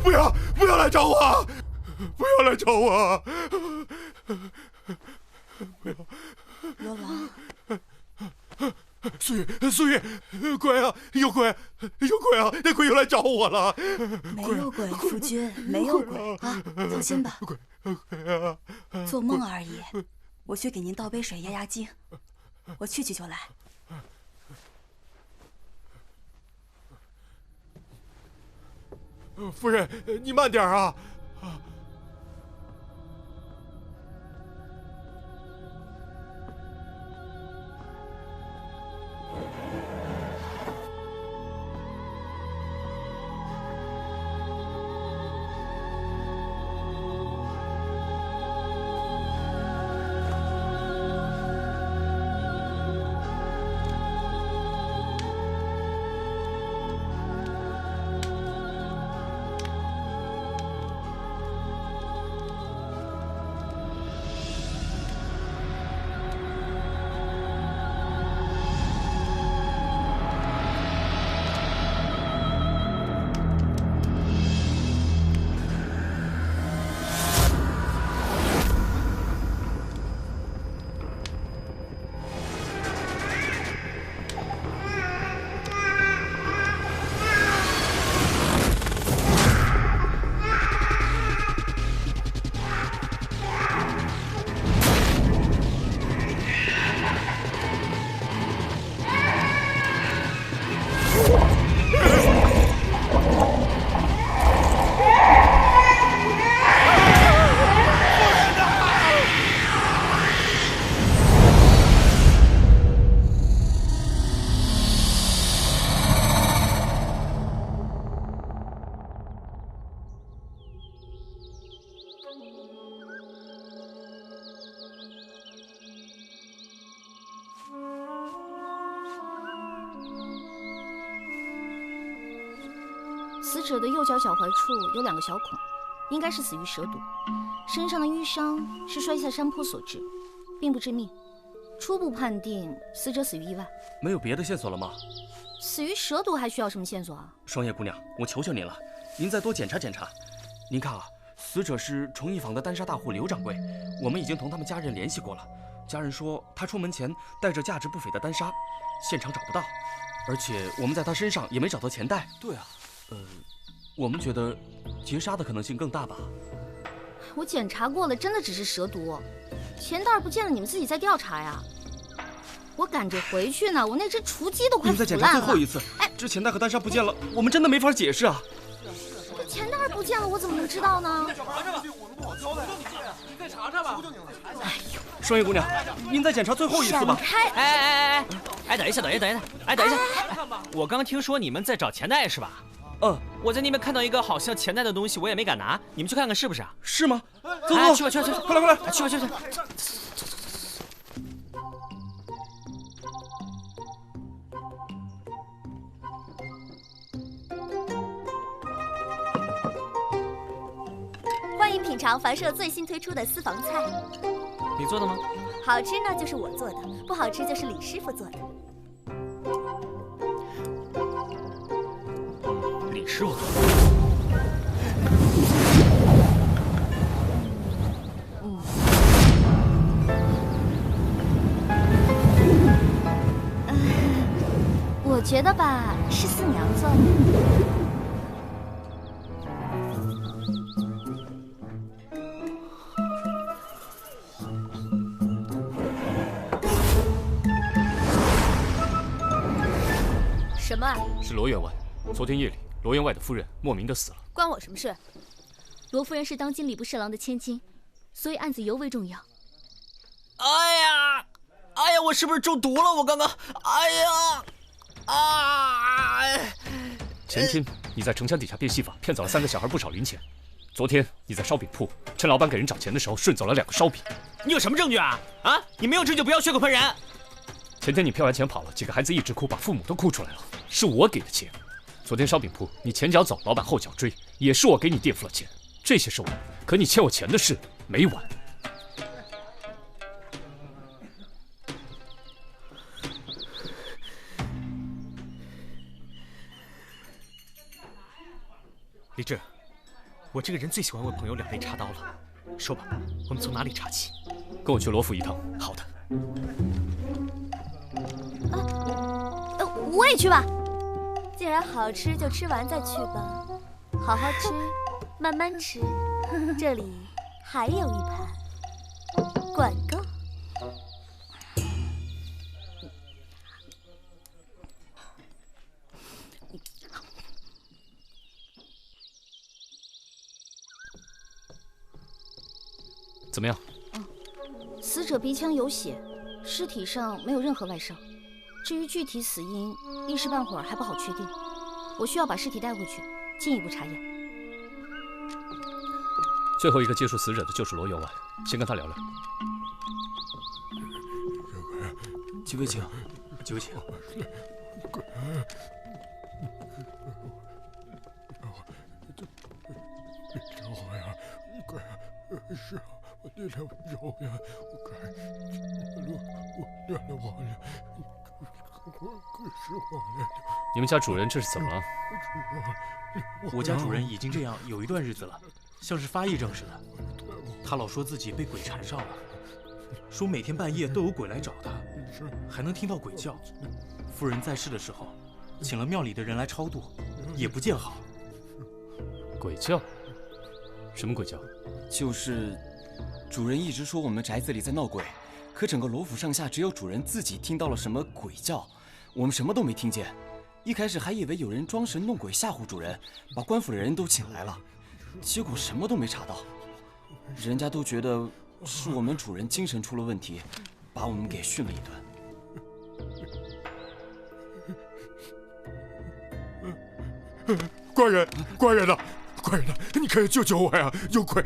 不要来找我，不要来找我，不要！罗王，苏月，鬼啊，有鬼啊！那鬼又来找我了。没有鬼，夫君，没有鬼啊，放心吧。鬼啊！做梦而已。我去给您倒杯水压压惊，我去就来。夫人，你慢点啊！死者的右脚脚踝处有2个小孔，应该是死于蛇毒。身上的淤伤是摔下山坡所致，并不致命。初步判定死者死于意外。没有别的线索了吗？死于蛇毒还需要什么线索啊？双叶姑娘，我求求您了，您再多检查检查。您看啊，死者是崇义坊的丹砂大户刘掌柜，我们已经同他们家人联系过了。家人说他出门前带着价值不菲的丹砂，现场找不到，而且我们在他身上也没找到钱袋。对啊。我们觉得劫杀的可能性更大吧。我检查过了，真的只是蛇毒，钱袋不见了，你们自己再调查呀。我赶着回去呢，我那只雏鸡都快腐烂了。你们再检查最后一次。哎，这钱袋和丹砂不见了，我们真的没法解释啊。钱袋不见了，我怎么能知道呢？你再查查吧，我们不好交代。你再查查吧。哎呦，双叶姑娘，您再检查最后一次吧。闪开！哎，等一下，哎，等一下，我刚听说你们在找钱袋是吧？我在那边看到一个好像钱袋的东西，我也没敢拿，你们去看看是不是啊？是吗？走，去吧，快来，去吧。欢迎品尝凡社最新推出的私房菜。你做的吗？好吃呢就是我做的，不好吃就是李师傅做的。李师傅做的。我觉得吧，是四娘做的。什么啊？是罗员外。昨天夜里，罗员外的夫人莫名的死了。关我什么事？罗夫人是当今礼部侍郎的千金，所以案子尤为重要。哎呀，我是不是中毒了？我刚刚，前天你在城墙底下变戏法，骗走了3个小孩不少零钱。昨天你在烧饼铺，趁老板给人找钱的时候，顺走了2个烧饼。你有什么证据啊？你没有证据不要血口喷人。前天你骗完钱跑了，几个孩子一直哭，把父母都哭出来了。是我给的钱。昨天烧饼铺，你前脚走，老板后脚追，也是我给你垫付了钱。这些是完，可你欠我钱的事没完。李治，我这个人最喜欢问朋友两肋插刀了。说吧，我们从哪里插起？跟我去罗府一趟。好的。我也去吧。既然好吃，就吃完再去吧。好好吃，慢慢吃。这里还有一盘，管够。怎么样？死者鼻腔有血，尸体上没有任何外伤。至于具体死因，一时半会儿还不好确定。我需要把尸体带回去，进一步查验。最后一个接触死者的就是罗员外，先跟他聊聊。几位请，几位请。小伙呀，是啊，你了肉呀，你们家主人这是怎么了？我家主人已经这样有一段日子了，像是发癔症似的。他老说自己被鬼缠上了，说每天半夜都有鬼来找他，还能听到鬼叫。夫人在世的时候，请了庙里的人来超度，也不见好。鬼叫？什么鬼叫？就是主人一直说我们宅子里在闹鬼，可整个罗府上下只有主人自己听到了什么鬼叫，我们什么都没听见。一开始还以为有人装神弄鬼吓唬主人，把官府的人都请来了，结果什么都没查到。人家都觉得是我们主人精神出了问题，把我们给训了一顿。官人呐，官人呐，你可以救救我呀！有鬼，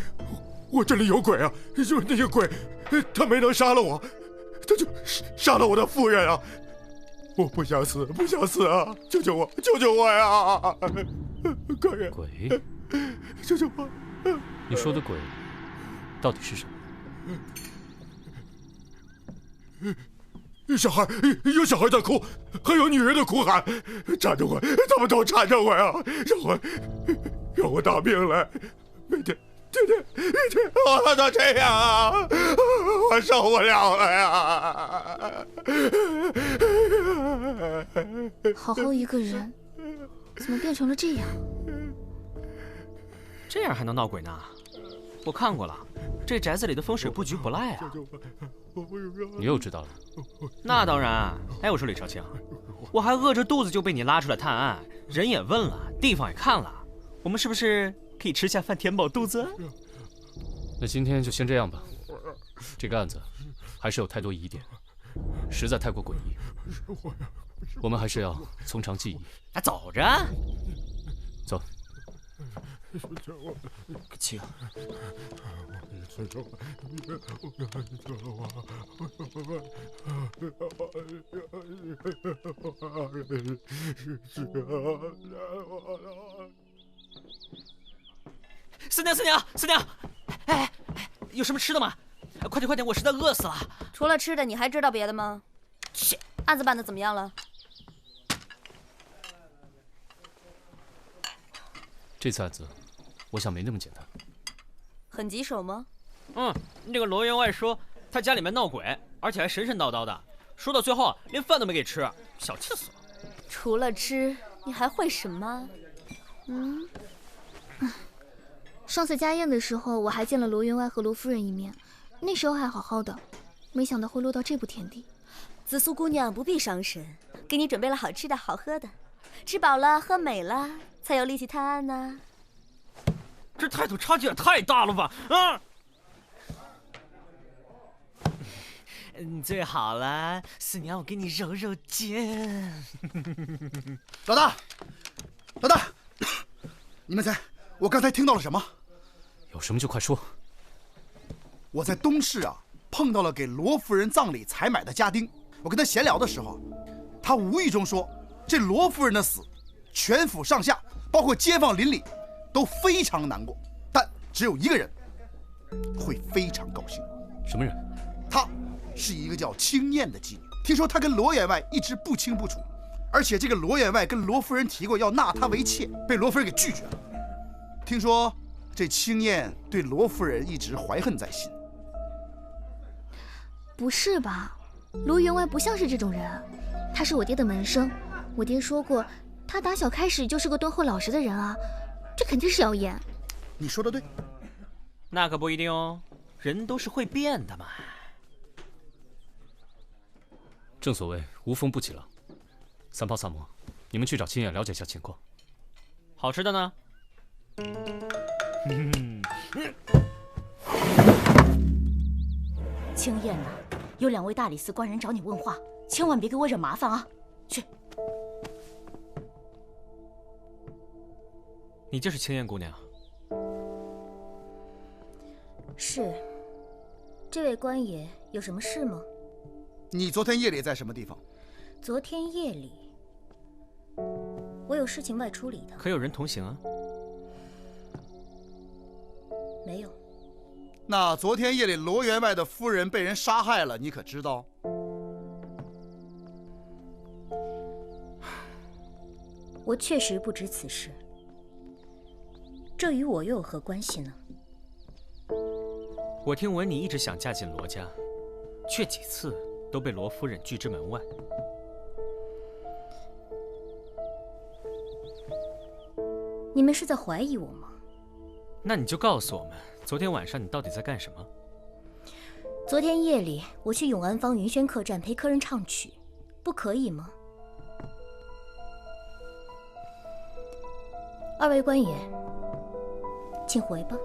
我这里有鬼啊！就是那个鬼，他没能杀了我，他就杀了我的夫人啊！我不想死，不想死啊！救救我，救救我呀！官人，鬼，救救我！你说的鬼到底是什么？小孩，有小孩在哭，还有女人的哭喊，缠着我，他们都缠着我呀！让我打命来，每天天我都这样啊，我受不了了呀！好好一个人，怎么变成了这样？这样还能闹鬼呢？我看过了，这宅子里的风水布局不赖啊。你又知道了？那当然。哎，我说李少卿，我还饿着肚子就被你拉出来探案，人也问了，地方也看了，我们是不是可以吃下饭填饱肚子？那今天就先这样吧。这个案子还是有太多疑点，实在太过诡异，我们还是要从长计议。哎，走着。走。请。四娘，哎，有什么吃的吗？快点，我实在饿死了。除了吃的，你还知道别的吗？切，案子办得怎么样了？这次案子，我想没那么简单。很棘手吗？那个罗员外说他家里面闹鬼，而且还神叨叨的，说到最后连饭都没给吃，小气死了。除了吃，你还会什么？上次家宴的时候，我还见了罗员外和罗夫人一面，那时候还好好的，没想到会落到这步田地。紫苏姑娘不必伤神，给你准备了好吃的好喝的，吃饱了喝美了，才有力气探案呢。这态度差距也太大了吧！最好了，四娘，我给你揉揉肩。老大，你们猜我刚才听到了什么？有什么就快说。我在东市啊碰到了给罗夫人葬礼采买的家丁，我跟他闲聊的时候，他无意中说，这罗夫人的死，全府上下，包括街坊邻里，都非常难过，但只有一个人会非常高兴。什么人？她是一个叫青燕的妓女，听说她跟罗员外一直不清不楚，而且这个罗员外跟罗夫人提过要纳她为妾，被罗夫人给拒绝了。听说这青燕对罗夫人一直怀恨在心。不是吧？罗员外不像是这种人，他是我爹的门生。我爹说过，他打小开始就是个敦厚老实的人啊，这肯定是谣言。你说的对。那可不一定哦，人都是会变的嘛。正所谓无风不起浪。三炮、萨摩，你们去找青燕了解一下情况。好吃的呢？青燕呐，有2位大理寺官人找你问话，千万别给我惹麻烦啊！去。你就是青燕姑娘？是。这位官爷有什么事吗？你昨天夜里在什么地方？昨天夜里，我有事情外出里头。可有人同行啊？没有。那昨天夜里罗员外的夫人被人杀害了，你可知道？我确实不知此事。这与我又有何关系呢？我听闻你一直想嫁进罗家，却几次都被罗夫人拒之门外。你们是在怀疑我吗？那你就告诉我们，昨天晚上你到底在干什么？昨天夜里，我去永安坊云轩客栈陪客人唱曲，不可以吗？2位官爷，请回吧。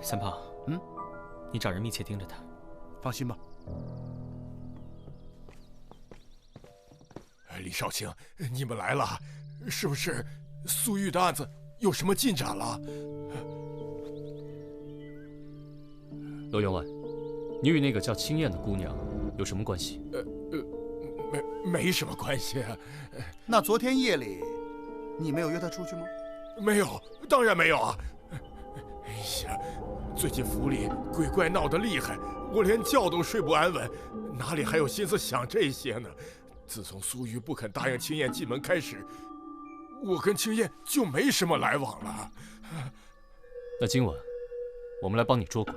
三炮，你找人密切盯着他。放心吧。李少卿，你们来了，是不是苏玉的案子有什么进展了？罗员外，你与那个叫青燕的姑娘有什么关系？没什么关系啊。那昨天夜里，你没有约她出去吗？没有，当然没有啊。哎呀，最近府里鬼怪闹得厉害，我连觉都睡不安稳，哪里还有心思想这些呢？自从苏玉不肯答应青燕进门开始，我跟青燕就没什么来往了。那今晚我们来帮你捉鬼。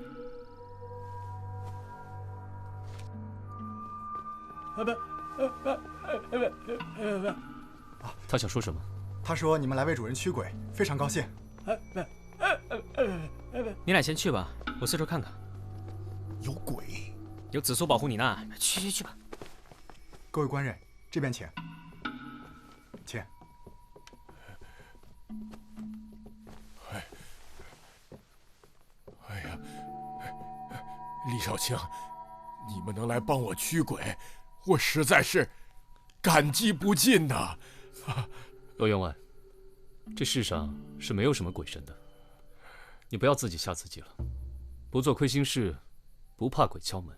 他想说什么？他说你们来为主人驱鬼，非常高兴。你俩先去吧，我四处看看。有鬼？有紫苏保护你呢，去吧。各位官人，这边请。请。哎呀，李少卿，你们能来帮我驱鬼，我实在是感激不尽呐。罗员外，这世上是没有什么鬼神的，你不要自己吓自己了。不做亏心事，不怕鬼敲门。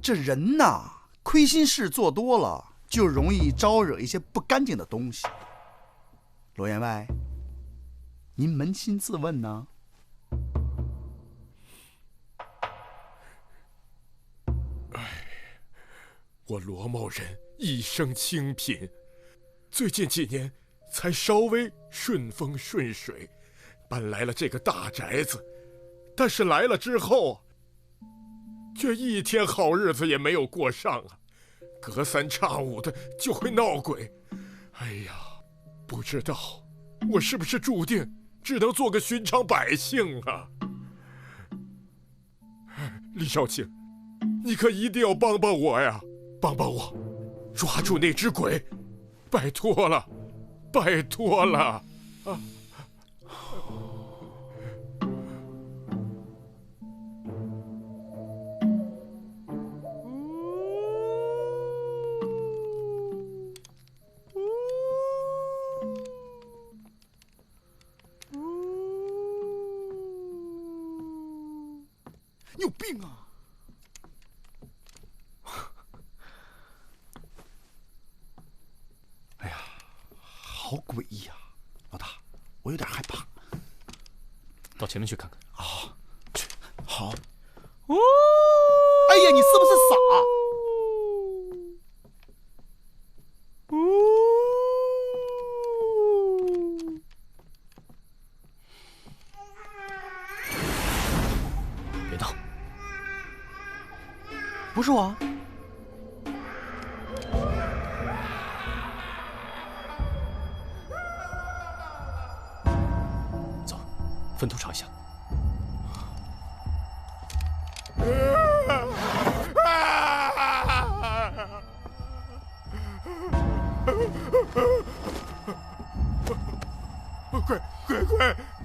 这人呐，亏心事做多了，就容易招惹一些不干净的东西。罗员外，您扪心自问呢？我罗某人一生清贫，最近几年才稍微顺风顺水，搬来了这个大宅子。但是来了之后，却一天好日子也没有过上啊，隔三差五的就会闹鬼。哎呀，不知道我是不是注定只能做个寻常百姓啊？李少卿，你可一定要帮帮我呀！帮帮我，抓住那只鬼，拜托了，拜托了！啊！你有病啊！哎呀，好诡异啊！老大，我有点害怕。到前面去看看。啊，去，好。哦，哎呀，你是不是傻？别闹！不是我。走，分头查一下。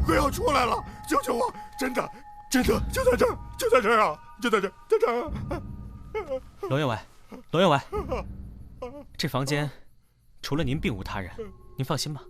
鬼要出来了！救救我！真的，就在这儿，就在这儿啊！就在这儿，在这儿。罗员外，罗员外，这房间除了您并无他人，您放心吧。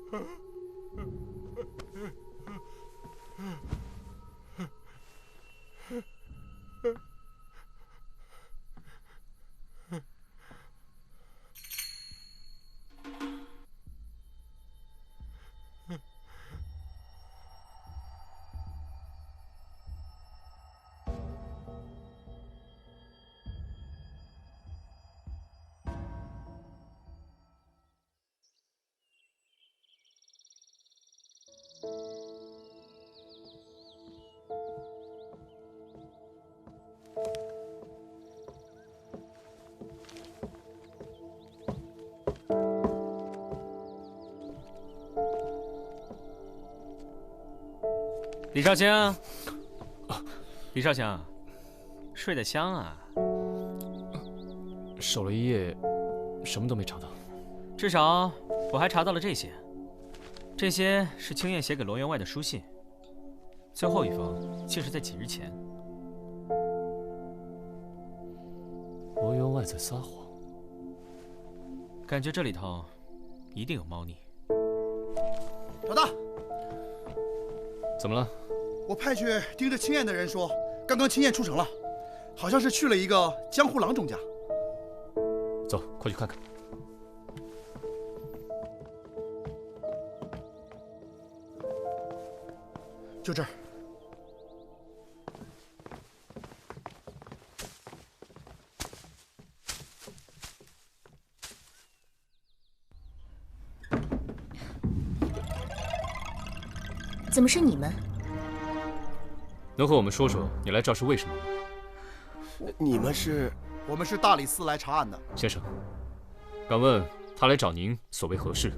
李少卿，李少卿，睡得香啊！守了一夜，什么都没查到。至少我还查到了这些，这些是青燕写给罗员外的书信。最后一封竟是在几日前。罗员外在撒谎，感觉这里头一定有猫腻。老大，怎么了？我派去盯着青燕的人说，刚刚青燕出城了，好像是去了一个江湖郎中家。走，快去看看。就这儿。怎么是你们？能和我们说说你来这儿是为什么吗？你们是？我们是大理寺来查案的。先生，敢问他来找您所为何事？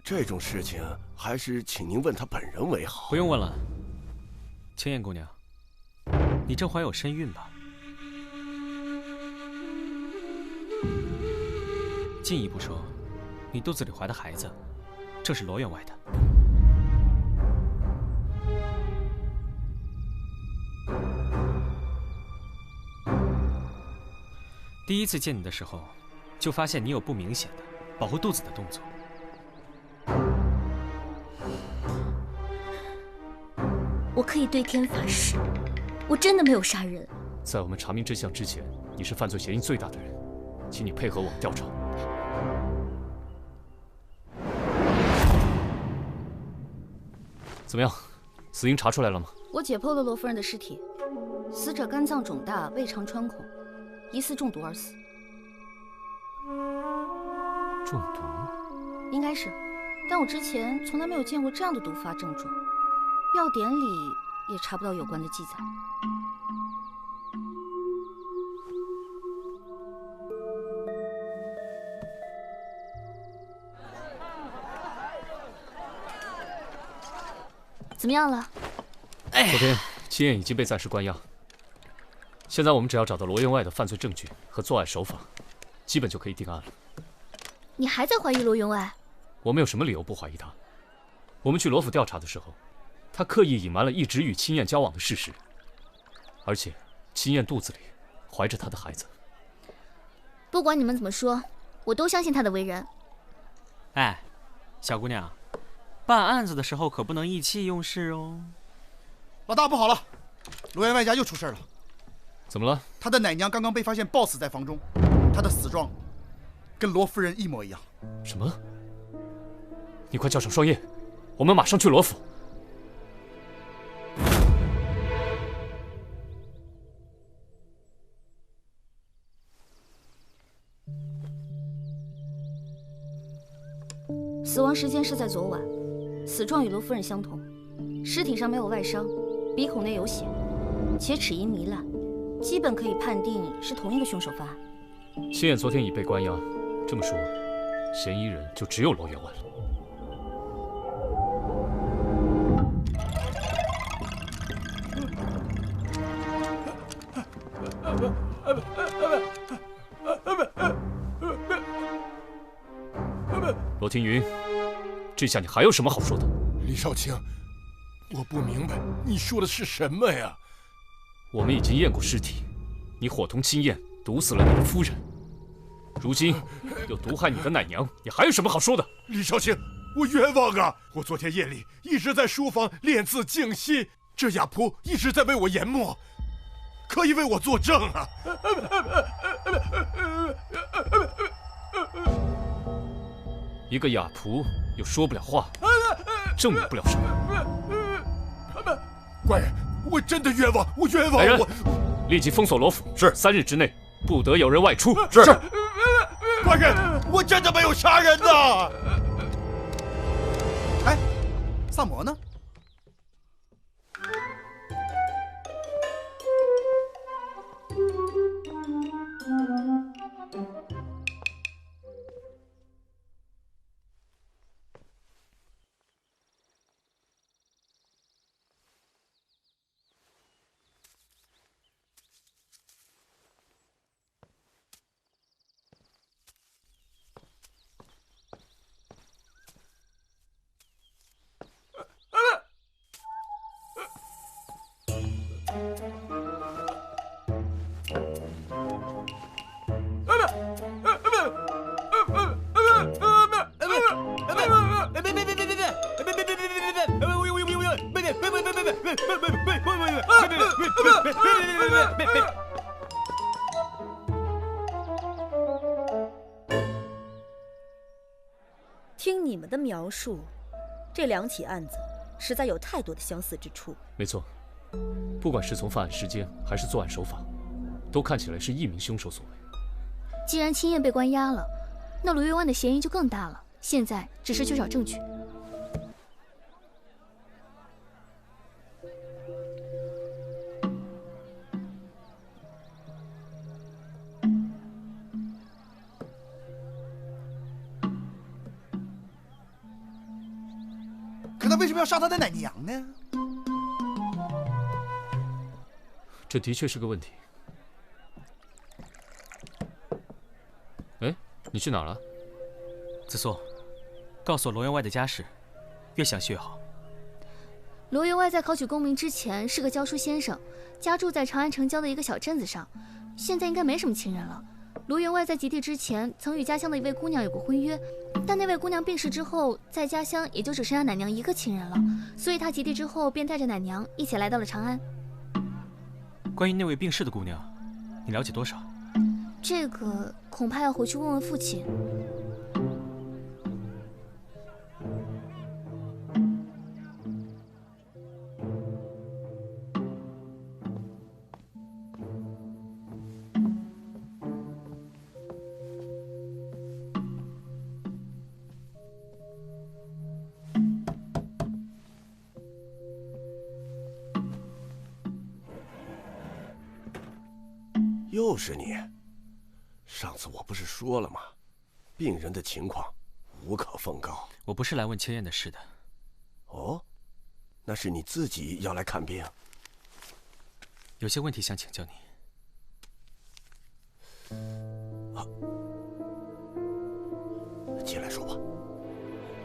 这种事情还是请您问他本人为好。不用问了，青燕姑娘，你正怀有身孕吧？进一步说，你肚子里怀的孩子，正是罗员外的。第一次见你的时候，就发现你有不明显的保护肚子的动作。我可以对天发誓，我真的没有杀人。在我们查明真相之前，你是犯罪嫌疑最大的人，请你配合我们调查。怎么样，死因查出来了吗？我解剖了罗夫人的尸体，死者肝脏肿大，胃肠穿孔，疑似中毒而死。中毒？应该是，但我之前从来没有见过这样的毒发症状，药典里也查不到有关的记载。怎么样了？昨天青燕已经被暂时关押，现在我们只要找到罗员外的犯罪证据和作案手法，基本就可以定案了。你还在怀疑罗员外？我们有什么理由不怀疑他？我们去罗府调查的时候，他刻意隐瞒了一直与青燕交往的事实，而且青燕肚子里怀着他的孩子。不管你们怎么说，我都相信他的为人。哎，小姑娘，办案子的时候可不能意气用事哦。老大，不好了，罗员外家又出事了。怎么了？他的奶娘刚刚被发现暴死在房中，她的死状跟罗夫人一模一样。什么？你快叫上双叶，我们马上去罗府。时间是在昨晚，死状与罗夫人相同，尸体上没有外伤，鼻孔内有血，且齿龈糜烂，基本可以判定是同一个凶手犯案。心燕昨天已被关押，这么说，嫌疑人就只有罗员外了。 罗庭云，这下你还有什么好说的？李少卿，我不明白你说的是什么呀？我们已经验过尸体，你伙同青燕毒死了你的夫人，如今又毒害你的奶娘，你还有什么好说的？李少卿，我冤枉啊！我昨天夜里一直在书房练字静心，这雅仆一直在为我研墨，可以为我作证啊！一个雅仆又说不了话，证明不了什么。官人，我真的冤枉，我冤枉！来人，我立即封锁罗府，是3日之内不得有人外出。是。官人，我真的没有杀人呐！哎，萨摩呢？ 听你们的描述，这2起案子实在有太多的相似之处。没错，不管是从犯案时间还是作案手法，都看起来是一名凶手所为。既然青燕被关押了，那罗员外的嫌疑就更大了。现在只是去找证据。可他为什么要杀他的奶娘呢？这的确是个问题。哎，你去哪儿了？子苏，告诉我罗员外的家世，越详细越好。罗员外在考取功名之前是个教书先生，家住在长安城郊的一个小镇子上，现在应该没什么亲人了。罗员外在及第之前曾与家乡的一位姑娘有过婚约，但那位姑娘病逝之后，在家乡也就只剩下奶娘一个亲人了，所以他及第之后便带着奶娘一起来到了长安。关于那位病逝的姑娘，你了解多少？这个恐怕要回去问问父亲。又是你！上次我不是说了吗？病人的情况无可奉告。我不是来问青燕的事的。哦，那是你自己要来看病。有些问题想请教你。进来说吧。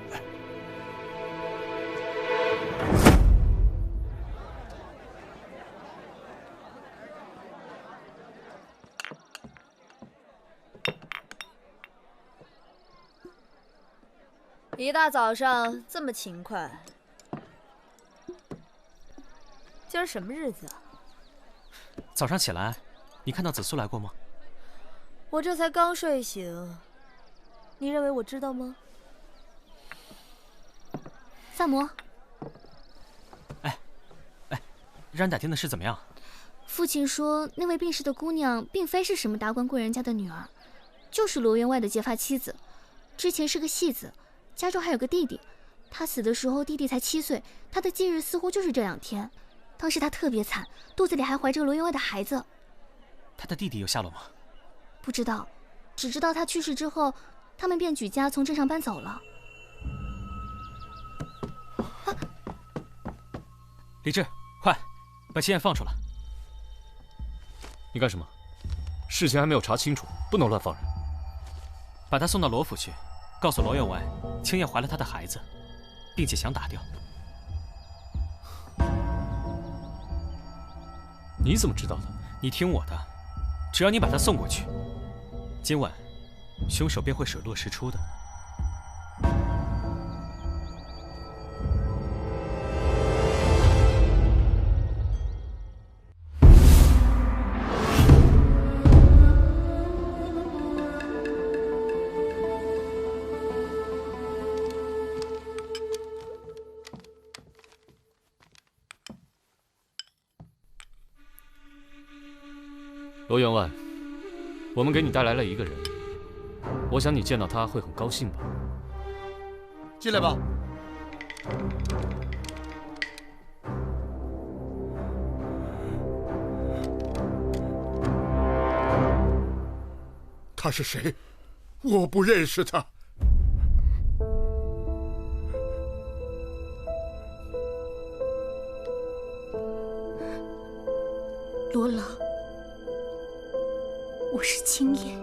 来。一大早上这么勤快，今儿什么日子啊？早上起来，你看到子苏来过吗？我这才刚睡醒，你认为我知道吗？萨摩，让你打听的事怎么样？父亲说，那位病逝的姑娘并非是什么达官贵人家的女儿，就是罗员外的结发妻子，之前是个戏子。家中还有个弟弟，他死的时候弟弟才7岁，他的忌日似乎就是这2天。当时他特别惨，肚子里还怀着罗员外的孩子。他的弟弟有下落吗？不知道，只知道他去世之后，他们便举家从镇上搬走了。李治，快把秦燕放出来！你干什么？事情还没有查清楚，不能乱放人。把他送到罗府去，告诉罗员外，青燕怀了他的孩子，并且想打掉。你怎么知道的？你听我的，只要你把他送过去，今晚凶手便会水落石出的。罗员外，我们给你带来了一个人，我想你见到他会很高兴吧？进来吧。他是谁？我不认识他。罗老，我是青燕。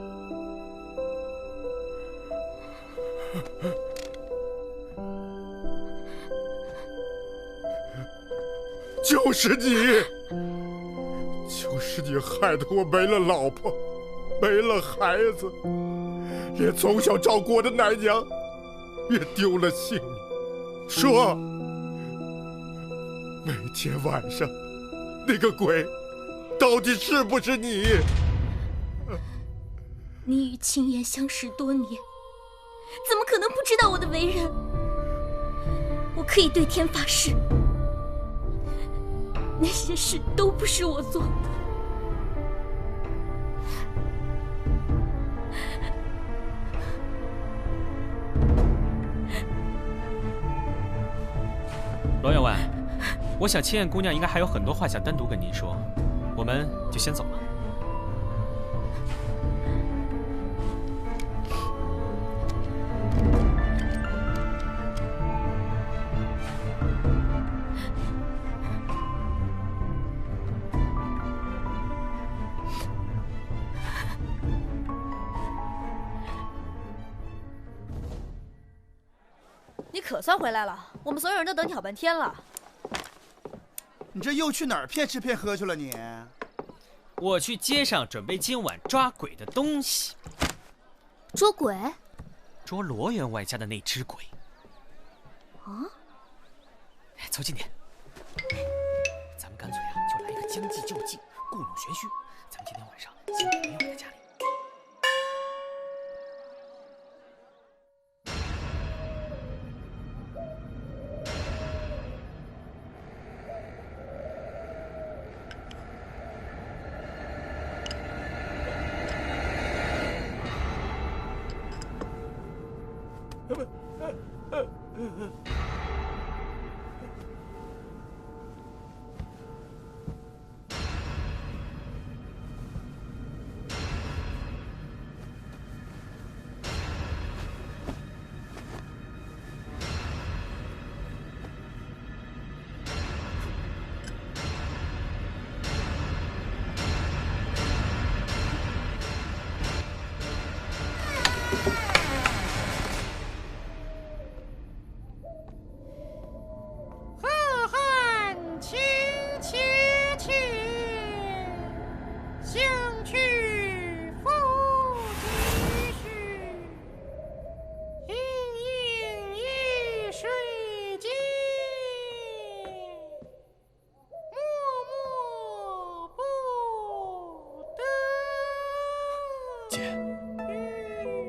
就是你，就是你害得我没了老婆，没了孩子，连从小照顾我的奶娘也丢了性命。说，每天晚上那个鬼到底是不是你？你与青燕相识多年，怎么可能不知道我的为人？我可以对天发誓，那些事都不是我做的。罗员外，我想青燕姑娘应该还有很多话想单独跟您说，我们就先走了。你可算回来了，我们所有人都等你好半天了。你这又去哪儿骗吃骗喝去了你？我去街上准备今晚抓鬼的东西。捉鬼？捉罗员外家的那只鬼。啊？凑近点，咱们干脆就来一个将计就计，故弄玄虚。咱们今天晚上先到罗员外的家里。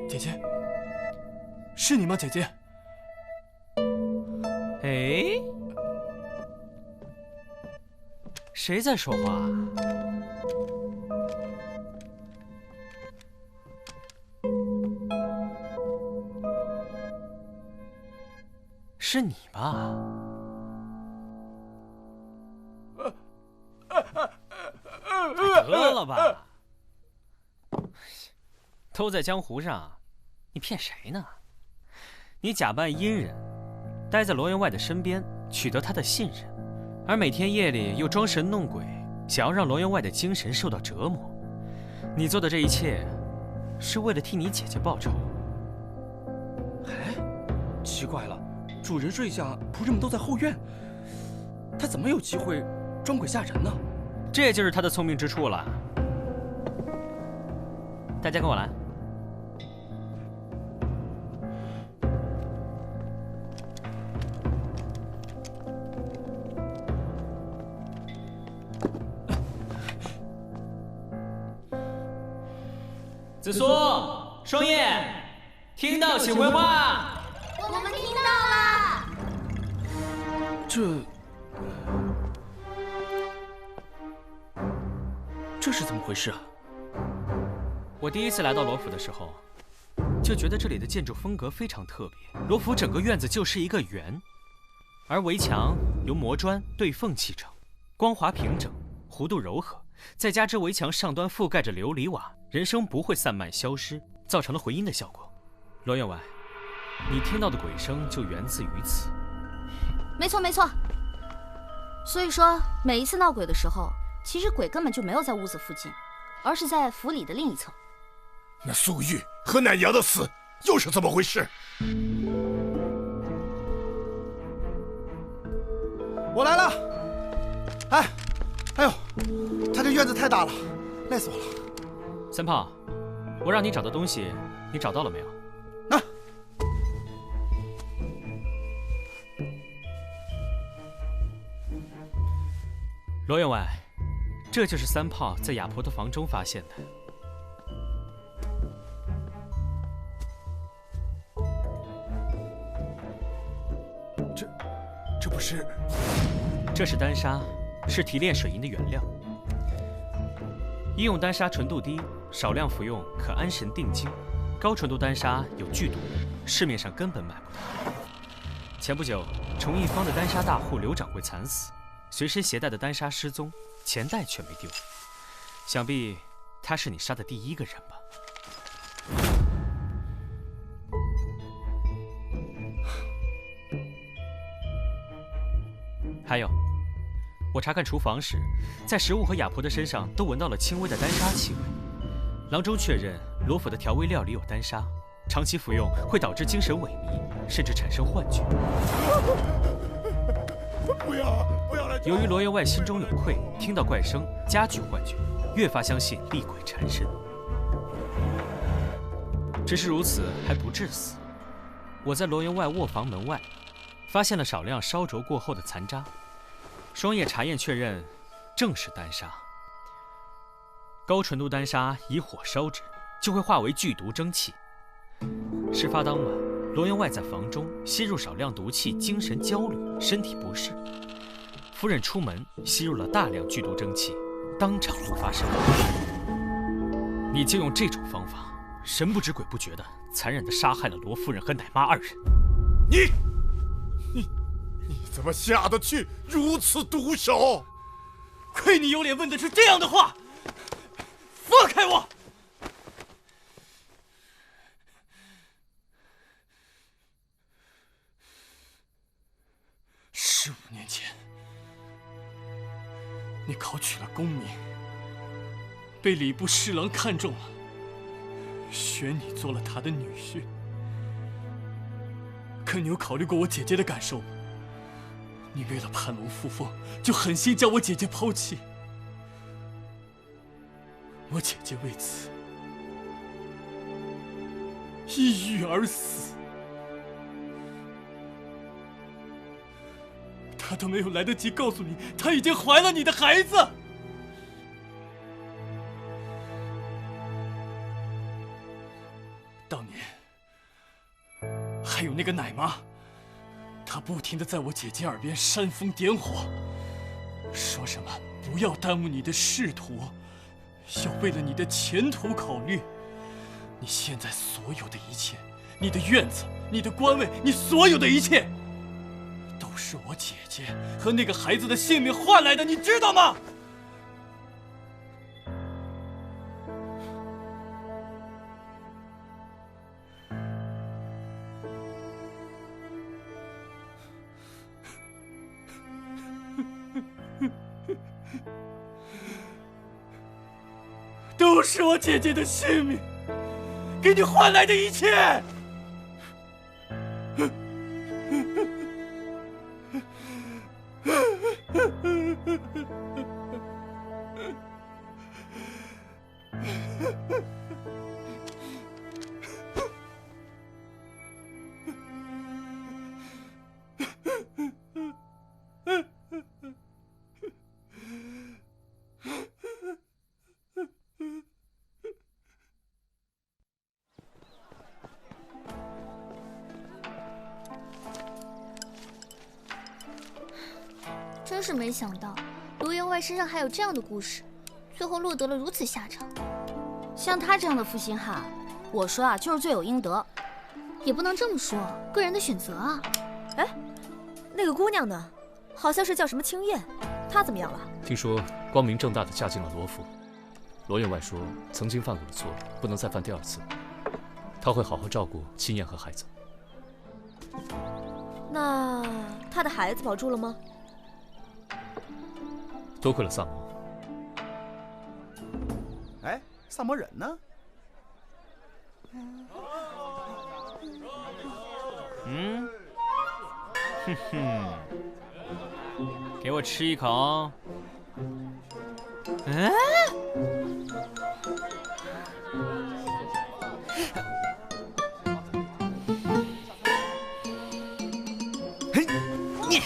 姐姐，是你吗，姐姐？哎，谁在说话啊？是你吧？得了吧！都在江湖上，你骗谁呢？你假扮阴人，待在罗员外的身边，取得他的信任，而每天夜里又装神弄鬼，想要让罗员外的精神受到折磨。你做的这一切，是为了替你姐姐报仇。哎，奇怪了，主人睡下，仆人们都在后院，他怎么有机会装鬼吓人呢？这就是他的聪明之处了。大家跟我来。紫苏、双叶，听到请回话。我们听到了。这是怎么回事啊？我第一次来到罗府的时候，就觉得这里的建筑风格非常特别。罗府整个院子就是一个圆，而围墙由磨砖对缝砌成，光滑平整，弧度柔和，再加之围墙上端覆盖着琉璃瓦，人声不会散漫消失，造成了回音的效果。罗员外，你听到的鬼声就源自于此。没错没错。所以说，每一次闹鬼的时候，其实鬼根本就没有在屋子附近，而是在府里的另一侧。那素玉和奶娘的死又是怎么回事？我来了。哎呦，他这院子太大了，累死我了。三炮，我让你找的东西，你找到了没有？啊！罗员外，这就是三炮在亚婆的房中发现的。这不是？这是丹砂，是提炼水银的原料。医用丹砂纯度低，少量服用可安神定惊。高纯度丹砂有剧毒，市面上根本买不到。前不久，崇义坊的丹砂大户刘掌柜惨死，随身携带的丹砂失踪，钱袋却没丢。想必他是你杀的第一个人吧？还有，我查看厨房时，在食物和亚婆的身上都闻到了轻微的丹砂气味。郎中确认罗府的调味料里有丹砂，长期服用会导致精神萎靡，甚至产生幻觉。不要来！由于罗员外心中有愧，听到怪声加剧幻觉，越发相信厉鬼缠身。只是如此还不致死。我在罗员外卧房门外发现了少量烧灼过后的残渣，双叶查验确认，正是丹砂。高纯度丹砂以火烧之，就会化为剧毒蒸汽。事发当晚，罗员外在房中吸入少量毒气，精神焦虑，身体不适。夫人出门吸入了大量剧毒蒸汽，当场怒发身亡。你就用这种方法，神不知鬼不觉的残忍地杀害了罗夫人和奶妈二人。你怎么下得去如此毒手？亏你有脸问的是这样的话！放开我！15年前，你考取了功名，被礼部侍郎看中了，选你做了他的女婿。可你有考虑过我姐姐的感受吗？你为了攀龙附凤，就狠心将我姐姐抛弃。我姐姐为此抑郁而死，她都没有来得及告诉你，她已经怀了你的孩子。当年还有那个奶妈，她不停地在我姐姐耳边煽风点火，说什么不要耽误你的仕途，要为了你的前途考虑。你现在所有的一切，你的院子，你的官位，你所有的一切，是我姐姐和那个孩子的性命换来的，你知道吗？都是我姐姐的性命，给你换来的一切。真是没想到，罗员外身上还有这样的故事，最后落得了如此下场。像他这样的负心汉，我说啊，就是罪有应得。也不能这么说，个人的选择啊。哎，那个姑娘呢？好像是叫什么青燕，她怎么样了？听说光明正大的嫁进了罗府。罗员外说，曾经犯过的错，不能再犯第二次。他会好好照顾青燕和孩子。那她的孩子保住了吗？多亏了萨摩。哎，萨摩忍呢？哼哼，给我吃一口。嗯？嘿，你。